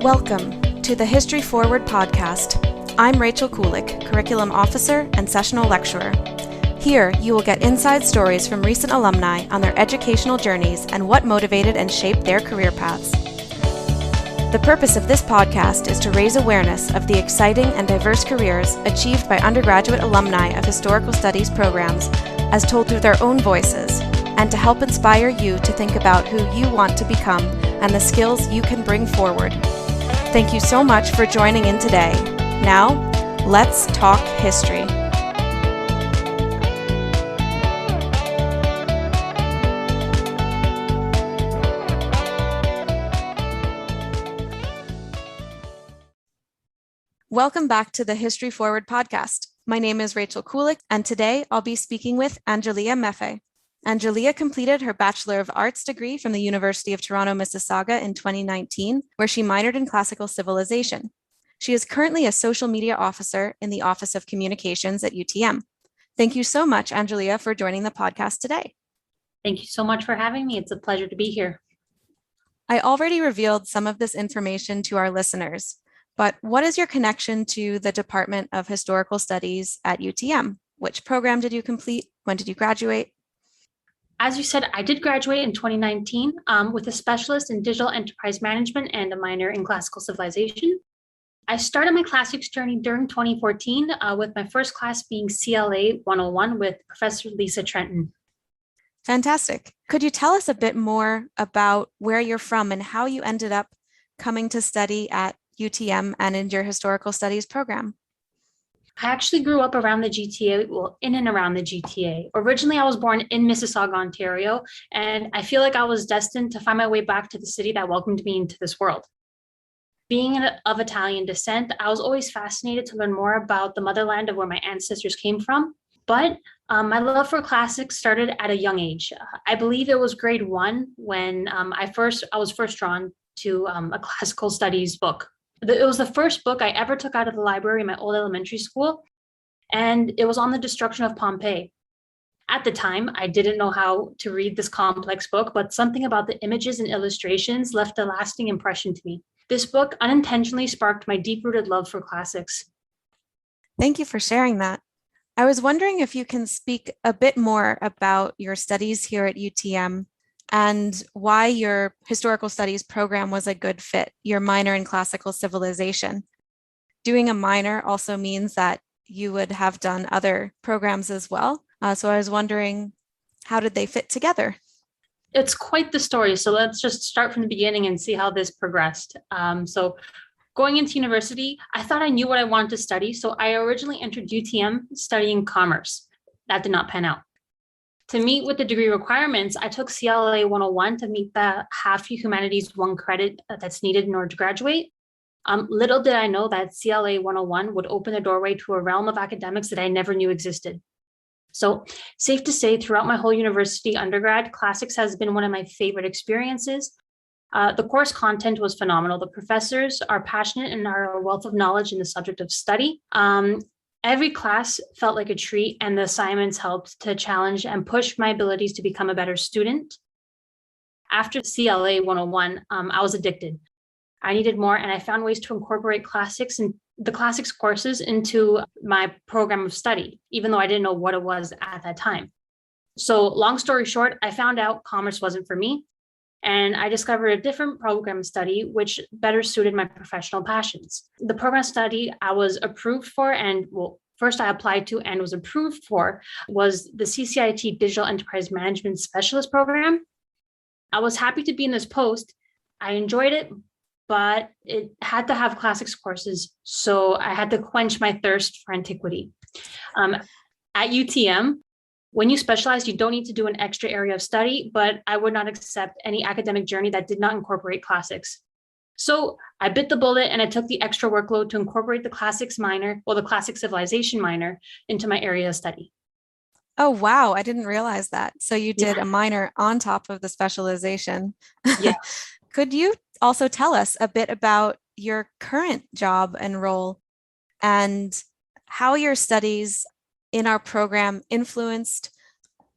Welcome to the History Forward podcast. I'm Rachel Kulik, Curriculum Officer and Sessional Lecturer. Here, you will get inside stories from recent alumni on their educational journeys and what motivated and shaped their career paths. The purpose of this podcast is to raise awareness of the exciting and diverse careers achieved by undergraduate alumni of historical studies programs as told through their own voices, and to help inspire you to think about who you want to become and the skills you can bring forward. Thank you so much for joining in today. Now, let's talk history. Welcome back to the History Forward podcast. My name is Rachel Kulik, and today I'll be speaking with Angelia Meffe. Angelia completed her Bachelor of Arts degree from the University of Toronto, Mississauga in 2019, where she minored in classical civilization. She is currently a social media officer in the Office of Communications at UTM. Thank you so much, Angelia, for joining the podcast today. Thank you so much for having me. It's a pleasure to be here. I already revealed some of this information to our listeners, but what is your connection to the Department of Historical Studies at UTM? Which program did you complete? When did you graduate? As you said, I did graduate in 2019 with a specialist in digital enterprise management and a minor in classical civilization. I started my classics journey during 2014 with my first class being CLA 101 with Professor Lisa Trenton. Fantastic. Could you tell us a bit more about where you're from and how you ended up coming to study at UTM and in your historical studies program? I actually grew up around the GTA, in and around the GTA. Originally, I was born in Mississauga, Ontario, and I feel like I was destined to find my way back to the city that welcomed me into this world. Being of Italian descent, I was always fascinated to learn more about the motherland of where my ancestors came from. But my love for classics started at a young age. I believe it was grade 1 when I was first drawn to a classical studies book. It was the first book I ever took out of the library in my old elementary school, and it was on the destruction of Pompeii. At the time, I didn't know how to read this complex book, but something about the images and illustrations left a lasting impression to me. This book unintentionally sparked my deep-rooted love for classics. Thank you for sharing that. I was wondering if you can speak a bit more about your studies here at UTM and why your historical studies program was a good fit, your minor in classical civilization. Doing a minor also means that you would have done other programs as well. So I was wondering, how did they fit together? It's quite the story. So let's just start from the beginning and see how this progressed. So going into university, I thought I knew what I wanted to study. So I originally entered UTM studying commerce. That did not pan out. To meet with the degree requirements, I took CLA 101 to meet the half humanities 1 credit that's needed in order to graduate. Little did I know that CLA 101 would open the doorway to a realm of academics that I never knew existed. So safe to say, throughout my whole university undergrad, classics has been one of my favorite experiences. The course content was phenomenal. The professors are passionate and are a wealth of knowledge in the subject of study. Every class felt like a treat, and the assignments helped to challenge and push my abilities to become a better student. After CLA 101, I was addicted. I needed more, and I found ways to incorporate classics and the classics courses into my program of study, even though I didn't know what it was at that time. So long story short, I found out commerce wasn't for me, and I discovered a different program study which better suited my professional passions. The program study I was approved for first I applied to and was approved for was the CCIT Digital Enterprise Management Specialist program. I was happy to be in this post. I enjoyed it, but it had to have classics courses, so I had to quench my thirst for antiquity. At UTM, when you specialize, you don't need to do an extra area of study, but I would not accept any academic journey that did not incorporate classics. So I bit the bullet and I took the extra workload to incorporate the classics minor, the classic civilization minor, into my area of study. Oh, wow. I didn't realize that. So you did a minor on top of the specialization. Yeah. Could you also tell us a bit about your current job and role and how your studies in our program influenced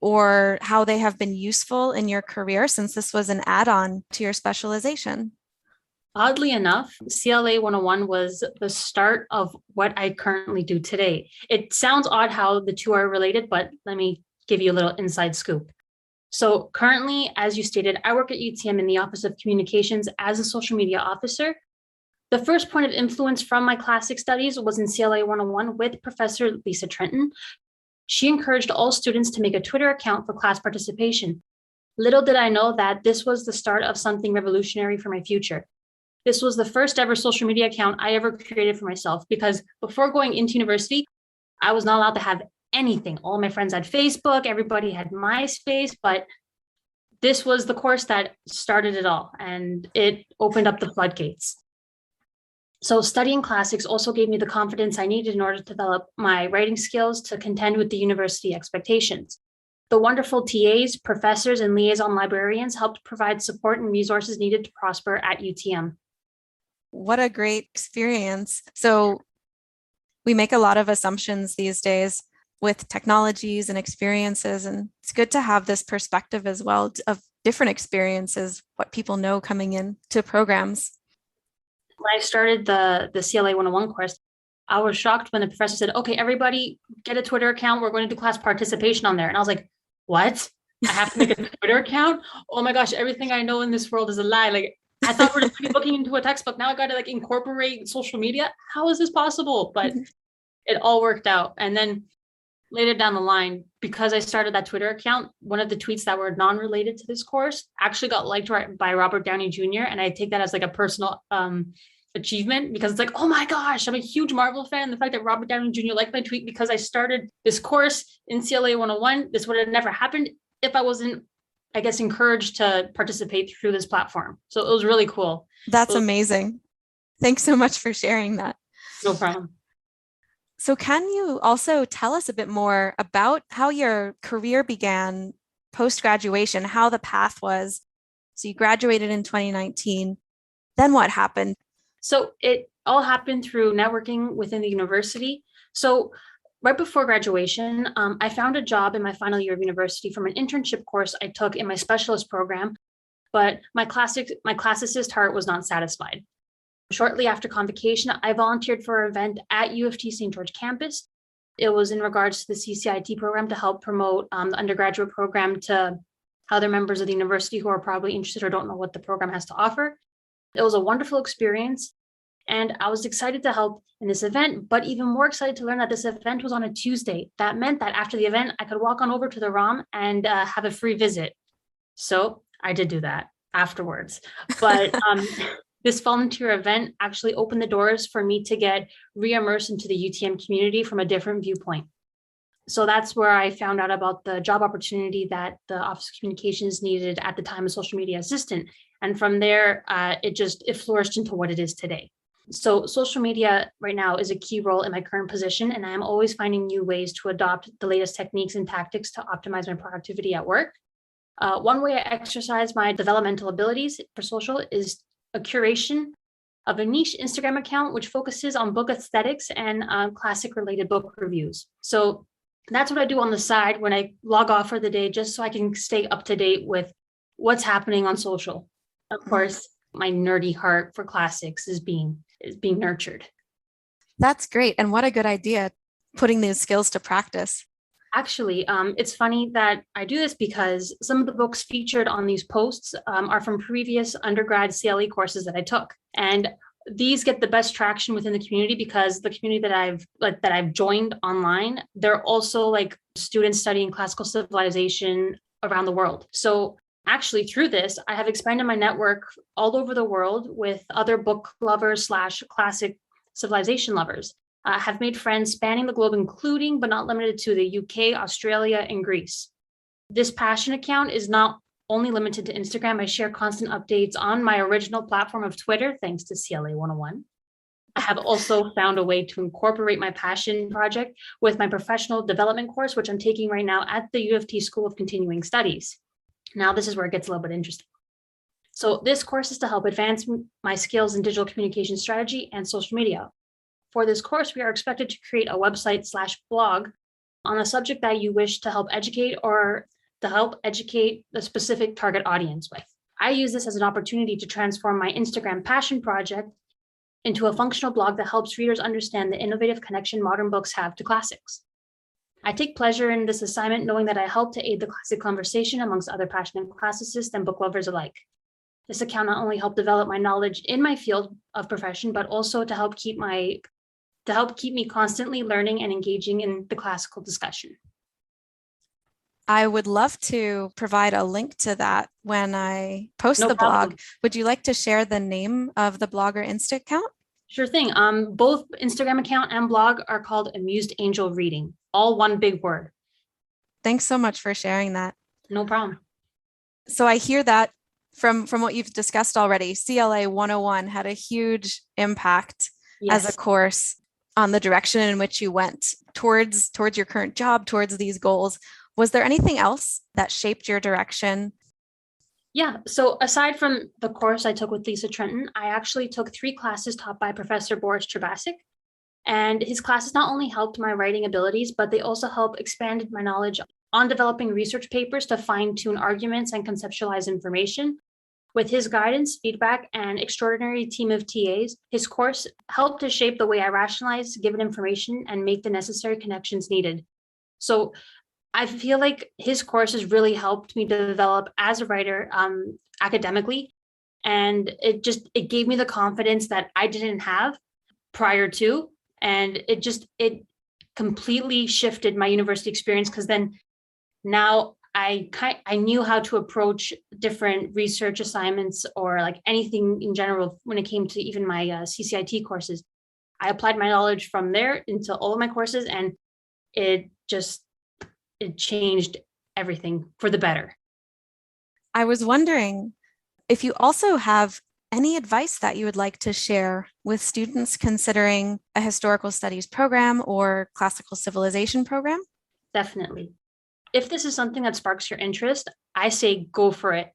or how they have been useful in your career since this was an add-on to your specialization? Oddly enough, CLA 101 was the start of what I currently do today. It sounds odd how the two are related, but let me give you a little inside scoop. So currently, as you stated, I work at UTM in the Office of Communications as a social media officer. The first point of influence from my classic studies was in CLA 101 with Professor Lisa Trenton. She encouraged all students to make a Twitter account for class participation. Little did I know that this was the start of something revolutionary for my future. This was the first ever social media account I ever created for myself because before going into university, I was not allowed to have anything. All my friends had Facebook, everybody had MySpace, but this was the course that started it all and it opened up the floodgates. So studying classics also gave me the confidence I needed in order to develop my writing skills to contend with the university expectations. The wonderful TAs, professors, and liaison librarians helped provide support and resources needed to prosper at UTM. What a great experience. So we make a lot of assumptions these days with technologies and experiences, and it's good to have this perspective as well of different experiences, what people know coming in to programs. When I started the CLA 101 course, I was shocked when the professor said, okay, everybody get a Twitter account. We're going to do class participation on there. And I was like, what? I have to make a Twitter account? Oh my gosh, everything I know in this world is a lie. Like, I thought we're just looking into a textbook. Now I got to like incorporate social media. How is this possible? But it all worked out. And then later down the line, because I started that Twitter account, one of the tweets that were non-related to this course actually got liked by Robert Downey Jr. And I take that as like a personal achievement because it's like, oh my gosh, I'm a huge Marvel fan. The fact that Robert Downey Jr. liked my tweet because I started this course in CLA 101, this would have never happened if I wasn't, I guess, encouraged to participate through this platform. So it was really cool. That's amazing. Thanks so much for sharing that. No problem. So can you also tell us a bit more about how your career began post-graduation, how the path was? So you graduated in 2019. Then what happened? So it all happened through networking within the university. So right before graduation, I found a job in my final year of university from an internship course I took in my specialist program, but my classicist heart was not satisfied. Shortly after convocation, I volunteered for an event at U of T St. George campus. It was in regards to the CCIT program to help promote the undergraduate program to other members of the university who are probably interested or don't know what the program has to offer. It was a wonderful experience, and I was excited to help in this event, but even more excited to learn that this event was on a Tuesday. That meant that after the event, I could walk on over to the ROM and have a free visit. So I did do that afterwards. But this volunteer event actually opened the doors for me to get re-immersed into the UTM community from a different viewpoint. So that's where I found out about the job opportunity that the Office of Communications needed at the time, a social media assistant. And from there, it flourished into what it is today. So social media right now is a key role in my current position, and I am always finding new ways to adopt the latest techniques and tactics to optimize my productivity at work. One way I exercise my developmental abilities for social is a curation of a niche Instagram account, which focuses on book aesthetics and classic related book reviews. So that's what I do on the side when I log off for the day, just so I can stay up to date with what's happening on social. Of course, my nerdy heart for classics is being nurtured. That's great. And what a good idea, putting these skills to practice. Actually, it's funny that I do this because some of the books featured on these posts are from previous undergrad CLE courses that I took. And these get the best traction within the community because the community that I've joined online, they're also like students studying classical civilization around the world. So actually through this, I have expanded my network all over the world with other book lovers / classic civilization lovers. Have made friends spanning the globe, including but not limited to the UK, Australia, and Greece. This passion account is not only limited to Instagram. I share constant updates on my original platform of Twitter, thanks to CLA 101. I have also found a way to incorporate my passion project with my professional development course, which I'm taking right now at the U of T School of Continuing Studies. Now, this is where it gets a little bit interesting. So this course is to help advance my skills in digital communication strategy and social media. For this course, we are expected to create a website / blog on a subject that you wish to help educate or to help educate the specific target audience with. I use this as an opportunity to transform my Instagram passion project into a functional blog that helps readers understand the innovative connection modern books have to classics. I take pleasure in this assignment knowing that I help to aid the classic conversation amongst other passionate classicists and book lovers alike. This account not only helped develop my knowledge in my field of profession, but also to help keep me constantly learning and engaging in the classical discussion. I would love to provide a link to that when I post No the problem. blog. Would you like to share the name of the blog or Insta account? Sure thing. Both Instagram account and blog are called Amused Angel Reading, all one big word. Thanks so much for sharing that. No problem. So I hear that from what you've discussed already, CLA 101 had a huge impact as a course on the direction in which you went towards your current job, towards these goals. Was there anything else that shaped your direction? Yeah, so aside from the course I took with Lisa Trenton, I actually took 3 classes taught by Professor Boris Trebasic. And his classes not only helped my writing abilities, but they also helped expanded my knowledge on developing research papers to fine-tune arguments and conceptualize information. With his guidance, feedback, and extraordinary team of TAs, his course helped to shape the way I rationalize given information and make the necessary connections needed. So I feel like his courses really helped me to develop as a writer academically. And it gave me the confidence that I didn't have prior to. And it completely shifted my university experience, because then now I knew how to approach different research assignments or like anything in general when it came to even my CCIT courses. I applied my knowledge from there into all of my courses, and it changed everything for the better. I was wondering if you also have any advice that you would like to share with students considering a historical studies program or classical civilization program? Definitely. If this is something that sparks your interest, I say go for it.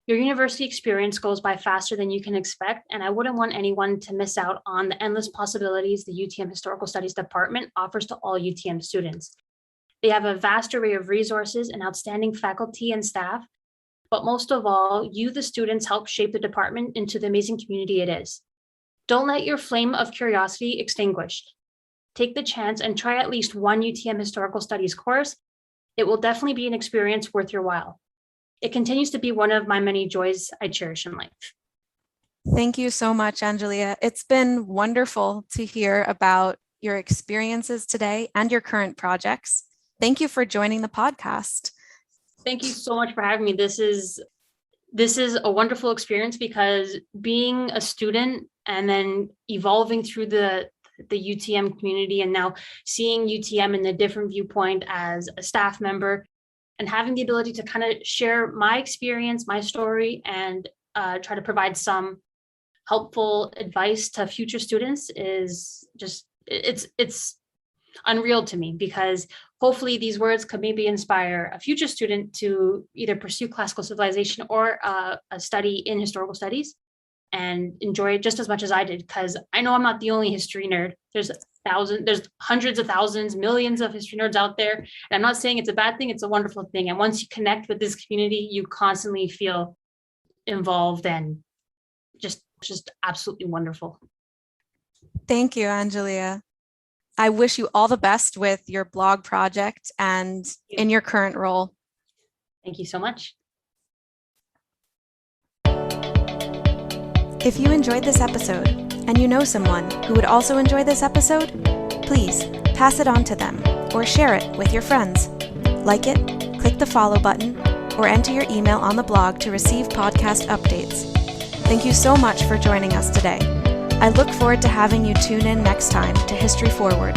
Your university experience goes by faster than you can expect, and I wouldn't want anyone to miss out on the endless possibilities the UTM Historical Studies Department offers to all UTM students. They have a vast array of resources and outstanding faculty and staff, but most of all, you, the students, help shape the department into the amazing community it is. Don't let your flame of curiosity extinguish. Take the chance and try at least one UTM Historical Studies course. It will definitely be an experience worth your while. It continues to be one of my many joys I cherish in life. Thank you so much, Angelia. It's been wonderful to hear about your experiences today and your current projects. Thank you for joining the podcast. Thank you so much for having me. This is a wonderful experience, because being a student and then evolving through the UTM community, and now seeing UTM in a different viewpoint as a staff member, and having the ability to kind of share my experience, my story, and try to provide some helpful advice to future students is just, it's unreal to me, because hopefully these words could maybe inspire a future student to either pursue classical civilization or a study in historical studies and enjoy it just as much as I did, because I know I'm not the only history nerd. There's hundreds of thousands, millions of history nerds out there. And I'm not saying it's a bad thing, it's a wonderful thing. And once you connect with this community, you constantly feel involved and just absolutely wonderful. Thank you, Angelia. I wish you all the best with your blog project and in your current role. Thank you so much. If you enjoyed this episode and you know someone who would also enjoy this episode, please pass it on to them or share it with your friends. Like it, click the follow button, or enter your email on the blog to receive podcast updates. Thank you so much for joining us today. I look forward to having you tune in next time to History Forward.